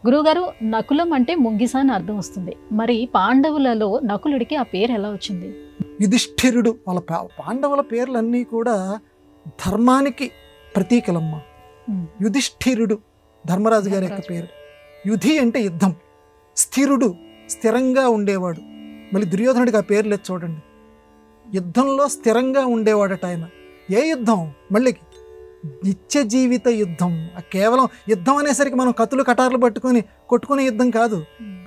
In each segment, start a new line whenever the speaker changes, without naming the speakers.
గురువుగారు, నకులం అంటే ముంగిస అని అర్థం వస్తుంది. మరి పాండవులలో నకులుడికి ఆ పేరు ఎలా వచ్చింది?
యుధిష్ఠిరుడు వాళ్ళ పాండవుల పేర్లన్నీ కూడా ధర్మానికి ప్రతీకలమ్మ. యుధిష్ఠిరుడు ధర్మరాజు గారి యొక్క పేరు. యుధి అంటే యుద్ధం, స్థిరుడు స్థిరంగా ఉండేవాడు. మళ్ళీ దుర్యోధనుడికి ఆ పేరు లేదు చూడండి. యుద్ధంలో స్థిరంగా ఉండేవాడట ఆయన. ఏ యుద్ధం? మళ్ళీ నిత్య జీవిత యుద్ధం. కేవలం యుద్ధం అనేసరికి మనం కత్తులు కటార్లు పట్టుకొని కొట్టుకునే యుద్ధం కాదు.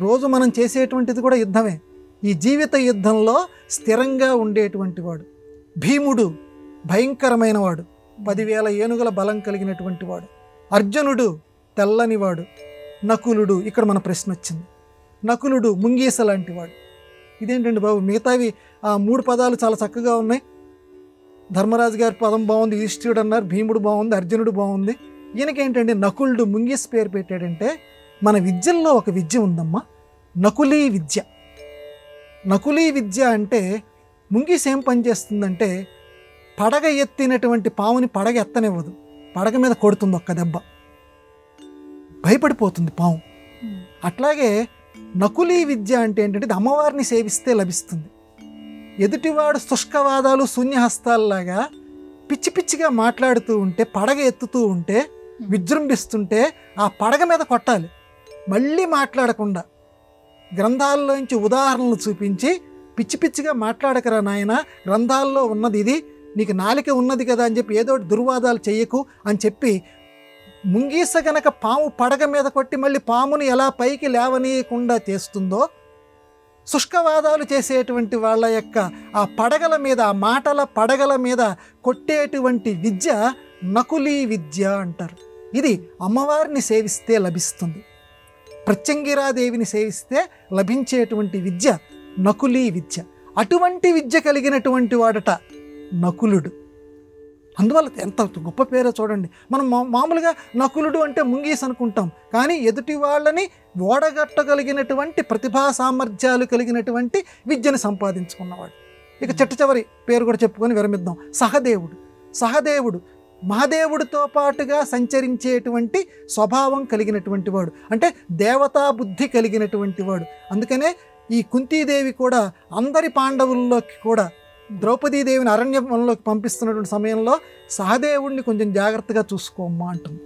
రోజు మనం చేసేటువంటిది కూడా యుద్ధమే. ఈ జీవిత యుద్ధంలో స్థిరంగా ఉండేటువంటి వాడు. భీముడు భయంకరమైన వాడు, 10,000 ఏనుగుల బలం కలిగినటువంటి వాడు. అర్జునుడు తెల్లనివాడు. నకులుడు, ఇక్కడ మన ప్రశ్న వచ్చింది. నకులుడు ముంగీస లాంటి వాడు. ఇదేంటండి బాబు, మిగతావి ఆ 3 పదాలు చాలా చక్కగా ఉన్నాయి. ధర్మరాజు గారి పదం బాగుంది, యుధిష్ఠిరుడు అన్నారు, భీముడు బాగుంది, అర్జునుడు బాగుంది. ఈయనకేంటండి నకులుడు ముంగీస పేరు పెట్టాడంటే, మన విద్యల్లో ఒక విద్య ఉందమ్మా, నకులీ విద్య. నకులీ విద్య అంటే ముంగీస ఏం పని చేస్తుందంటే, పడగ ఎత్తినటువంటి పావుని పడగ ఎత్తనివ్వదు, పడగ మీద కొడుతుంది ఒక్క దెబ్బ, భయపడిపోతుంది పాము. అట్లాగే నకులీ విద్య అంటే ఏంటంటే, ఇది అమ్మవారిని సేవిస్తే లభిస్తుంది. ఎదుటివాడు శుష్కవాదాలు శూన్యహస్తాల్లాగా పిచ్చి పిచ్చిగా మాట్లాడుతూ ఉంటే, పడగ ఎత్తుతూ ఉంటే, విజృంభిస్తుంటే ఆ పడగ మీద కొట్టాలి, మళ్ళీ మాట్లాడకుండా. గ్రంథాల్లోంచి ఉదాహరణలు చూపించి, పిచ్చి పిచ్చిగా మాట్లాడకరా నాయన, గ్రంథాల్లో ఉన్నది ఇది, నీకు నాలిక ఉన్నది కదా అని చెప్పి ఏదో దుర్వాదాలు చెయ్యకు అని చెప్పి, ముంగీస గనక పాము పడగ మీద కొట్టి మళ్ళీ పాముని ఎలా పైకి లేవనీయకుండా చేస్తుందో, శుష్కవాదాలు చేసేటువంటి వాళ్ళ యొక్క ఆ పడగల మీద, ఆ మాటల పడగల మీద కొట్టేటువంటి విద్య నకులీ విద్య అంటారు. ఇది అమ్మవారిని సేవిస్తే లభిస్తుంది. ప్రత్యంగిరాదేవిని సేవిస్తే లభించేటువంటి విద్య నకులీ విద్య. అటువంటి విద్య కలిగినటువంటి వాడట నకులుడు. అందువల్ల ఎంత గొప్ప పేరో చూడండి. మనం మామూలుగా నకులుడు అంటే ముంగీస్ అనుకుంటాం, కానీ ఎదుటి వాళ్ళని ఓడగట్టగలిగినటువంటి ప్రతిభా సామర్థ్యాలు కలిగినటువంటి విద్యను సంపాదించుకున్నవాడు. ఇక చిట్ట చివరి పేరు కూడా చెప్పుకొని విరమిద్దాం. సహదేవుడు. సహదేవుడు మహాదేవుడితో పాటుగా సంచరించేటువంటి స్వభావం కలిగినటువంటి వాడు, అంటే దేవతా బుద్ధి కలిగినటువంటి వాడు. అందుకనే ఈ కుంతీదేవి కూడా అందరి పాండవుల్లోకి కూడా ద్రౌపదీదేవిని అరణ్యంలోకి పంపిస్తున్నటువంటి సమయంలో సహదేవుడిని కొంచెం జాగ్రత్తగా చూసుకోమ్మా అంటుంది.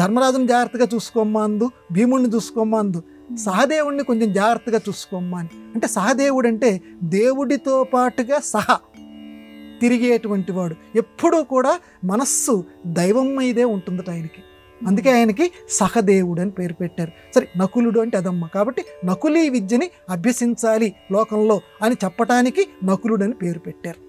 ధర్మరాజుని జాగ్రత్తగా చూసుకోమ్మా అందు, భీముడిని చూసుకోమ్మా అందు, సహదేవుడిని కొంచెం జాగ్రత్తగా చూసుకోమ్మా అని. అంటే సహదేవుడు అంటే దేవుడితో పాటుగా తిరిగేటువంటి వాడు. ఎప్పుడూ కూడా మనస్సు దైవం మీదే ఉంటుందట ఆయనకి. అందుకే ఆయనకి సహదేవుడు అని పేరు పెట్టారు. సరే, నకులుడు అంటే అదమ్మ. కాబట్టి నకులీ విద్యని అభ్యసించాలి లోకంలో అని చెప్పటానికి నకులుడు అని పేరు పెట్టారు.